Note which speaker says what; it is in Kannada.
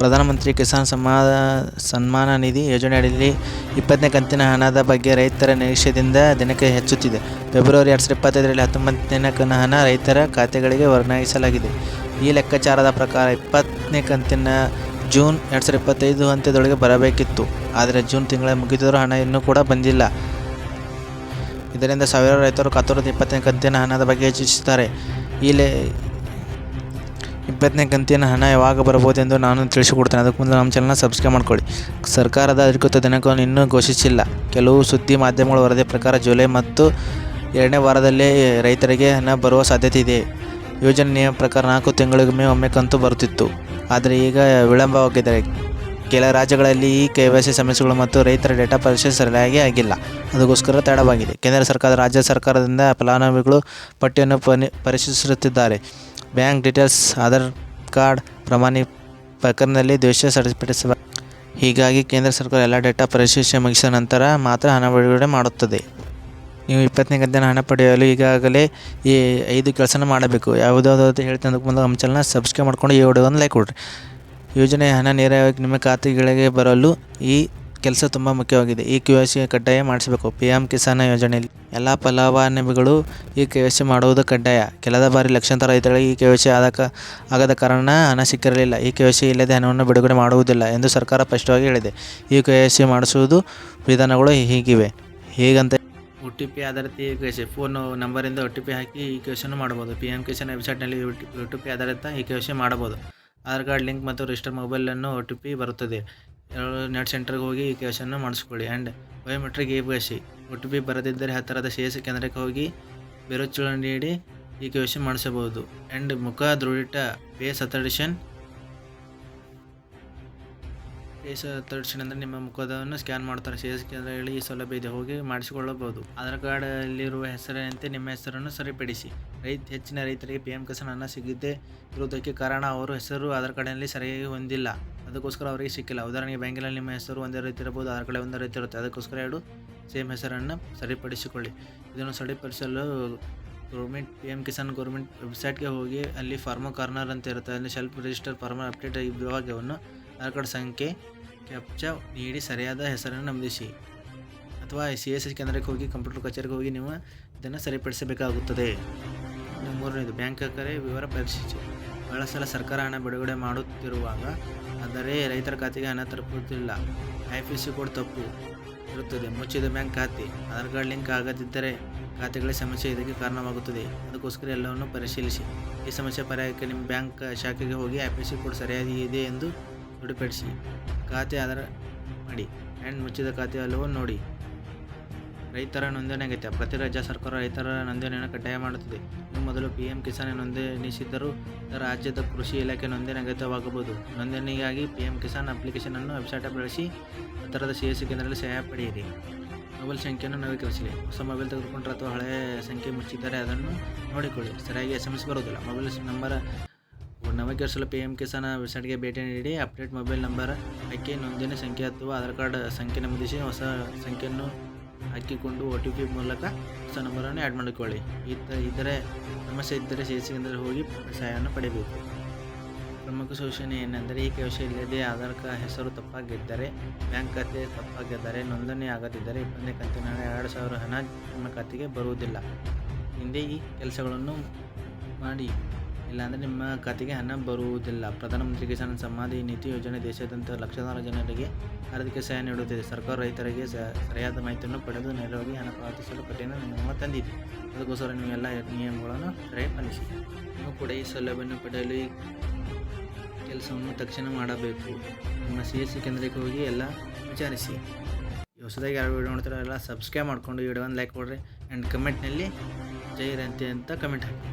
Speaker 1: ಪ್ರಧಾನಮಂತ್ರಿ ಕಿಸಾನ್ ಸನ್ಮಾನ ನಿಧಿ ಯೋಜನೆಯಡಿಯಲ್ಲಿ 20ನೇ ಕಂತಿನ ಹಣದ ಬಗ್ಗೆ ರೈತರ ನಿರೀಕ್ಷೆಯಿಂದ ದಿನಕ್ಕೆ ಹೆಚ್ಚುತ್ತಿದೆ. ಫೆಬ್ರವರಿ 2025ರಲ್ಲಿ 19ನೇ ಹಣ ರೈತರ ಖಾತೆಗಳಿಗೆ ವರ್ಗಾಯಿಸಲಾಗಿದೆ. ಈ ಲೆಕ್ಕಾಚಾರದ ಪ್ರಕಾರ 20ನೇ ಕಂತಿನ ಜೂನ್ 2025 ಅಂತ್ಯದೊಳಗೆ ಬರಬೇಕಿತ್ತು. ಆದರೆ ಜೂನ್ ತಿಂಗಳ ಮುಗಿದರೂ ಹಣ ಇನ್ನೂ ಕೂಡ ಬಂದಿಲ್ಲ. ಇದರಿಂದ ಸಾವಿರಾರು ರೈತರು ಕಾತುರದಿಂದ 20ನೇ ಕಂತಿನ ಹಣದ ಬಗ್ಗೆ ಯೋಚಿಸುತ್ತಾರೆ. ಈ 20ನೇ ಕಂತಿನ ಹಣ ಯಾವಾಗ ಬರಬಹುದೆಂದು ನಾನು ತಿಳಿಸಿಕೊಡ್ತೇನೆ. ಅದಕ್ಕೆ ಮುಂದೆ ನಮ್ಮ ಚಾನಲ್ನ ಸಬ್ಸ್ಕ್ರೈಬ್ ಮಾಡ್ಕೊಳ್ಳಿ. ಸರ್ಕಾರದ ಅಧಿಕೃತ ದಿನಾಂಕವನ್ನು ಇನ್ನೂ ಘೋಷಿಸಿಲ್ಲ. ಕೆಲವು ಸುದ್ದಿ ಮಾಧ್ಯಮಗಳ ವರದಿ ಪ್ರಕಾರ ಜುಲೈ ಮತ್ತು 2ನೇ ವಾರದಲ್ಲೇ ರೈತರಿಗೆ ಹಣ ಬರುವ ಸಾಧ್ಯತೆ ಇದೆ. ಯೋಜನೆ ನಿಯಮ ಪ್ರಕಾರ 4 ತಿಂಗಳಿಗೊಮ್ಮೆ ಒಮ್ಮೆ ಕಂತು ಬರುತ್ತಿತ್ತು. ಆದರೆ ಈಗ ವಿಳಂಬವಾಗಿದೆ. ಕೆಲ ರಾಜ್ಯಗಳಲ್ಲಿ ಈ KYC ಸಮಸ್ಯೆಗಳು ಮತ್ತು ರೈತರ ಡೇಟಾ ಪರಿಶೀಲನೆ ಸರಿಯಾಗಿ ಆಗಿಲ್ಲ. ಅದಕ್ಕೋಸ್ಕರ ತಡವಾಗಿದೆ. ಕೇಂದ್ರ ಸರ್ಕಾರ ರಾಜ್ಯ ಸರ್ಕಾರದಿಂದ ಫಲಾನುಭವಿಗಳ ಪಟ್ಟಿಯನ್ನು ಪರಿಶೀಲಿಸುತ್ತಿದ್ದಾರೆ. ಬ್ಯಾಂಕ್ ಡೀಟೇಲ್ಸ್, ಆಧಾರ್ ಕಾರ್ಡ್ ಪ್ರಮಾಣೀಕರಣದಲ್ಲಿ ದೋಷ ಸರಿಪಡಿಸಬೇಕು. ಹೀಗಾಗಿ ಕೇಂದ್ರ ಸರ್ಕಾರ ಎಲ್ಲ ಡೇಟಾ ಪರಿಶೀಲನೆ ಮುಗಿಸಿದ ನಂತರ ಮಾತ್ರ ಹಣ ಬಿಡುಗಡೆ ಮಾಡುತ್ತದೆ. ನೀವು 20ನೇ ಕಂತಿನ ಹಣ ಪಡೆಯಲು ಈಗಾಗಲೇ ಈ 5 ಕೆಲಸ ಮಾಡಬೇಕು. ಯಾವುದಾದ್ರು ಹೇಳ್ತೀನಿ. ಅದಕ್ಕೆ ಮುಂದೆ ನಮ್ಮ ಚಾನಲ್ನ ಸಬ್ಸ್ಕ್ರೈಬ್ ಮಾಡ್ಕೊಂಡು ಈ ವಿಡಿಯೋವನ್ನು ಲೈಕ್ ಕೊಡಿರಿ. ಯೋಜನೆಯ ಹಣ ನೇರವಾಗಿ ನಿಮ್ಮ ಖಾತೆಗಳಿಗೆ ಬರಲು ಈ ಕೆಲಸ ತುಂಬ ಮುಖ್ಯವಾಗಿದೆ. ಈ KYC ಕಡ್ಡಾಯ ಮಾಡಿಸಬೇಕು. PM ಕಿಸಾನ್ ಯೋಜನೆಯಲ್ಲಿ ಎಲ್ಲ ಫಲಾನುಭವಿಗಳು ಈ KYC ಮಾಡುವುದು ಕಡ್ಡಾಯ. ಕಳೆದ ಬಾರಿ ಲಕ್ಷಾಂತರ ರೈತರಿಗೆ ಈ KYC ಆಗದ ಕಾರಣ ಹಣ ಸಿಕ್ಕಿರಲಿಲ್ಲ. ಈ KYC ಇಲ್ಲದೆ ಹಣವನ್ನು ಬಿಡುಗಡೆ ಮಾಡುವುದಿಲ್ಲ ಎಂದು ಸರ್ಕಾರ ಸ್ಪಷ್ಟವಾಗಿ ಹೇಳಿದೆ. ಈ KYC ಮಾಡಿಸುವುದು ವಿಧಾನಗಳು ಹೀಗಿವೆ. ಹೇಗಂತ OTP ಆಧಾರಿತ ಈ KYC ಫೋನ್ ನಂಬರಿಂದ OTP ಹಾಕಿ ಈ KYC ಮಾಡಬಹುದು. PM ಕಿಸಾನ್ ವೆಬ್ಸೈಟ್ನಲ್ಲಿ OTP ಆಧಾರಿತ ಈ KYC ಮಾಡಬಹುದು. ಆಧಾರ್ ಕಾರ್ಡ್ ಲಿಂಕ್ ಮತ್ತು ರಿಜಿಸ್ಟರ್ ಮೊಬೈಲನ್ನು OTP ಬರುತ್ತದೆ. ನೆಟ್ ಸೆಂಟರ್ಗೆ ಹೋಗಿ ಈ KYC ಮಾಡಿಸ್ಕೊಳ್ಳಿ. ಆ್ಯಂಡ್ ಬಯೋಮೆಟ್ರಿಕ್ ಈ KYC OTP ಬರದಿದ್ದರೆ ಹತ್ತಿರದ CSC ಕೇಂದ್ರಕ್ಕೆ ಹೋಗಿ ಬೆರಳು ನೀಡಿ ಈ KYC ಮಾಡಿಸಬಹುದು. ಆ್ಯಂಡ್ ಮುಖ ದೃಢೀಟ ಫೇಸ್ ಅಥೆಂಟಿಕೇಷನ್ ಅಂದರೆ ನಿಮ್ಮ ಮುಖವನ್ನು ಸ್ಕ್ಯಾನ್ ಮಾಡ್ತಾರೆ. CSC ಕೇಂದ್ರಗಳಲ್ಲಿ ಈ ಸೌಲಭ್ಯ ಇದೆ, ಹೋಗಿ ಮಾಡಿಸಿಕೊಳ್ಳಬಹುದು. ಆಧಾರ್ ಕಾರ್ಡಲ್ಲಿರುವ ಹೆಸರಿನಂತೆ ನಿಮ್ಮ ಹೆಸರನ್ನು ಸರಿಪಡಿಸಿ. ಹೆಚ್ಚಿನ ರೈತರಿಗೆ PM ಕಿಸಾನ್ ಹಣ ಸಿಗದೇ ಇರುವುದಕ್ಕೆ ಕಾರಣ ಅವರ ಹೆಸರು ಆಧಾರ್ ಕಾರ್ಡ್ನಲ್ಲಿ ಸರಿಯಾಗಿ ಹೊಂದಿಲ್ಲ. ಅದಕ್ಕೋಸ್ಕರ ಅವರಿಗೆ ಸಿಕ್ಕಿಲ್ಲ. ಉದಾಹರಣೆಗೆ ಬ್ಯಾಂಕಿನಲ್ಲಿ ನಿಮ್ಮ ಹೆಸರು ಒಂದೇ ರೀತಿ ಇರಬಹುದು, ಆಧಾರ್ ಕಾರ್ಡ್ ಒಂದೇ ರೀತಿ ಇರುತ್ತೆ. ಅದಕ್ಕೋಸ್ಕರ 2 ಸೇಮ್ ಹೆಸರನ್ನು ಸರಿಪಡಿಸಿಕೊಳ್ಳಿ. ಇದನ್ನು ಸರಿಪಡಿಸಲು PM ಕಿಸಾನ್ ಗೌರ್ಮೆಂಟ್ ವೆಬ್ಸೈಟ್ಗೆ ಹೋಗಿ ಅಲ್ಲಿ ಫಾರ್ಮರ್ ಕಾರ್ನರ್ ಅಂತ ಇರುತ್ತೆ. ಅಲ್ಲಿ ಸೆಲ್ಫ್ ರಿಜಿಸ್ಟರ್ ಫಾರ್ಮರ್ ಅಪ್ಡೇಟ್ ವಿಭಾಗವನ್ನು ಆಧಾರ್ ಕಾರ್ಡ್ ಸಂಖ್ಯೆ ಕ್ಯಾಪ್ಚಾ ನೀಡಿ ಸರಿಯಾದ ಹೆಸರನ್ನು ನಮೂದಿಸಿ. ಅಥವಾ CSC ಕೇಂದ್ರಕ್ಕೆ ಹೋಗಿ ಕಂಪ್ಯೂಟರ್ ಕಚೇರಿಗೆ ಹೋಗಿ ನೀವು ಇದನ್ನು ಸರಿಪಡಿಸಬೇಕಾಗುತ್ತದೆ. 3ನೇದು ಬ್ಯಾಂಕ್ ಕರೆ ವಿವರ ಪರೀಕ್ಷಿಸಿ. ಬಹಳ ಸಲ ಸರ್ಕಾರ ಹಣ ಬಿಡುಗಡೆ ಮಾಡುತ್ತಿರುವಾಗ ಆದರೆ ರೈತರ ಖಾತೆಗೆ ಹಣ ತಲುಪುತ್ತಿಲ್ಲ. IFSC ಕೋಡ್ ತಪ್ಪು ಇರುತ್ತದೆ. ಮುಚ್ಚಿದ ಬ್ಯಾಂಕ್ ಖಾತೆ, ಆಧಾರ್ ಕಾರ್ಡ್ ಲಿಂಕ್ ಆಗದಿದ್ದರೆ ಖಾತೆಗಳ ಸಮಸ್ಯೆ ಇದಕ್ಕೆ ಕಾರಣವಾಗುತ್ತದೆ. ಅದಕ್ಕೋಸ್ಕರ ಎಲ್ಲವನ್ನು ಪರಿಶೀಲಿಸಿ. ಈ ಸಮಸ್ಯೆ ಪರಿಹಾರಕ್ಕೆ ನಿಮ್ಮ ಬ್ಯಾಂಕ್ ಶಾಖೆಗೆ ಹೋಗಿ IFSC ಕೋಡ್ ಸರಿಯಾಗಿ ಇದೆ ಎಂದು ದೃಢಪಡಿಸಿ. ಖಾತೆ ಆಧಾರ ಮಾಡಿ ಆ್ಯಂಡ್ ಮುಚ್ಚಿದ ಖಾತೆ ಅಲ್ಲವೋ ನೋಡಿ. ರೈತರ ನೋಂದಣಿ ಅಗತ್ಯ. ಪ್ರತಿ ರಾಜ್ಯ ಸರ್ಕಾರ ರೈತರ ನೋಂದಣಿಯನ್ನು ಕಡ್ಡಾಯ ಮಾಡುತ್ತದೆ. ನೀವು ಮೊದಲು PM ಕಿಸಾನ್ ನೋಂದಣಿಸಿದ್ದರೂ ರಾಜ್ಯದ ಕೃಷಿ ಇಲಾಖೆ ನೋಂದಣಿ ಅಗತ್ಯವಾಗಬಹುದು. ನೋಂದಣಿಗಾಗಿ PM ಕಿಸಾನ್ ಅಪ್ಲಿಕೇಶನ್ ಅನ್ನು ವೆಬ್ಸೈಟ್ ಬಳಸಿ ಹತ್ತಿರದ CSC ಕೇಂದ್ರದಲ್ಲಿ ಸಹಾಯ ಪಡೆಯಿರಿ. ಮೊಬೈಲ್ ಸಂಖ್ಯೆಯನ್ನು ನವೀಕರಿಸಲಿ. ಹೊಸ ಮೊಬೈಲ್ ತೆಗೆದುಕೊಂಡ್ರೆ ಅಥವಾ ಹಳೆಯ ಸಂಖ್ಯೆ ಮುಚ್ಚಿದ್ದರೆ ಅದನ್ನು ನೋಡಿಕೊಳ್ಳಿ. ಸರಿಯಾಗಿ SMS ಬರುವುದಿಲ್ಲ. ಮೊಬೈಲ್ ನಂಬರ್ ನವೀಕರಿಸಲು PM ಕಿಸಾನ್ ವೆಬ್ಸೈಟ್ಗೆ ಭೇಟಿ ನೀಡಿ ಅಪ್ಡೇಟ್ ಮೊಬೈಲ್ ನಂಬರ್ ಹಾಕಿ ನೋಂದಣಿ ಸಂಖ್ಯೆ ಅಥವಾ ಆಧಾರ್ ಕಾರ್ಡ್ ಸಂಖ್ಯೆ ನಮೂದಿಸಿ ಹೊಸ ಸಂಖ್ಯೆಯನ್ನು ಹಾಕಿಕೊಂಡು OTP ಮೂಲಕ ಹೊಸ ನಂಬರನ್ನು ಆ್ಯಡ್ ಮಾಡಿಕೊಳ್ಳಿ. ಇತರೆ ಸಮಸ್ಯೆ ಇದ್ದರೆ CSC ಕೇಂದ್ರದಲ್ಲಿ ಹೋಗಿ ಸಹಾಯವನ್ನು ಪಡೆಯಬೇಕು. ಪ್ರಮುಖ ಸೂಚನೆ ಏನೆಂದರೆ ಈ KYC ಇಲ್ಲದೆ ಆಧಾರ್ ಹೆಸರು ತಪ್ಪಾಗಿದ್ದರೆ, ಬ್ಯಾಂಕ್ ಖಾತೆ ತಪ್ಪಾಗಿದ್ದರೆ, ನೋಂದಣಿ ಆಗದಿದ್ದರೆ 20ನೇ ಕಂತಿನ 2,000 ಹಣ ನಿಮ್ಮ ಖಾತೆಗೆ ಬರುವುದಿಲ್ಲ. ಹಿಂದೆ ಈ ಕೆಲಸಗಳನ್ನು ಮಾಡಿ, ಇಲ್ಲಾಂದರೆ ನಿಮ್ಮ ಖಾತೆಗೆ ಹಣ ಬರುವುದಿಲ್ಲ. ಪ್ರಧಾನಮಂತ್ರಿ ಕಿಸಾನ್ ಸನ್ಮಾನ್ ನಿಧಿ ಯೋಜನೆ ದೇಶಾದ್ಯಂತ ಲಕ್ಷಾಂತರ ಜನರಿಗೆ ಆರ್ಥಿಕ ಸಹಾಯ ನೀಡುತ್ತಿದೆ. ಸರ್ಕಾರ ರೈತರಿಗೆ ಸರಿಯಾದ ಮಾಹಿತಿಯನ್ನು ಪಡೆದು ನೇರವಾಗಿ ಹಣ ಪಾವತಿಸಲು ಕಠಿಣ ನಿಯಮ ತಂದಿದೆ. ಅದಕ್ಕೋಸ್ಕರ ನೀವು ಎಲ್ಲ ನಿಯಮಗಳನ್ನು ಸರಿಯಾಗಿ ಪಾಲಿಸಿ. ನೀವು ಕೂಡ ಈ ಸೌಲಭ್ಯವನ್ನು ಪಡೆಯಲು ಈ ಕೆಲಸವನ್ನು ತಕ್ಷಣ ಮಾಡಬೇಕು. ನಿಮ್ಮ CSC ಕೇಂದ್ರಕ್ಕೆ ಹೋಗಿ ಎಲ್ಲ ವಿಚಾರಿಸಿ. ಹೊಸದಾಗಿ ಯಾರು ವಿಡಿಯೋ ನೋಡ್ತಾರೋ ಎಲ್ಲ ಸಬ್ಸ್ಕ್ರೈಬ್ ಮಾಡಿಕೊಂಡು ವಿಡಿಯೋವನ್ನು ಲೈಕ್ ಕೊಡ್ರಿ. ಆ್ಯಂಡ್ ಕಮೆಂಟ್ನಲ್ಲಿ ಜೈ ರಂತೆ ಅಂತ ಕಮೆಂಟ್ ಹಾಕಿ.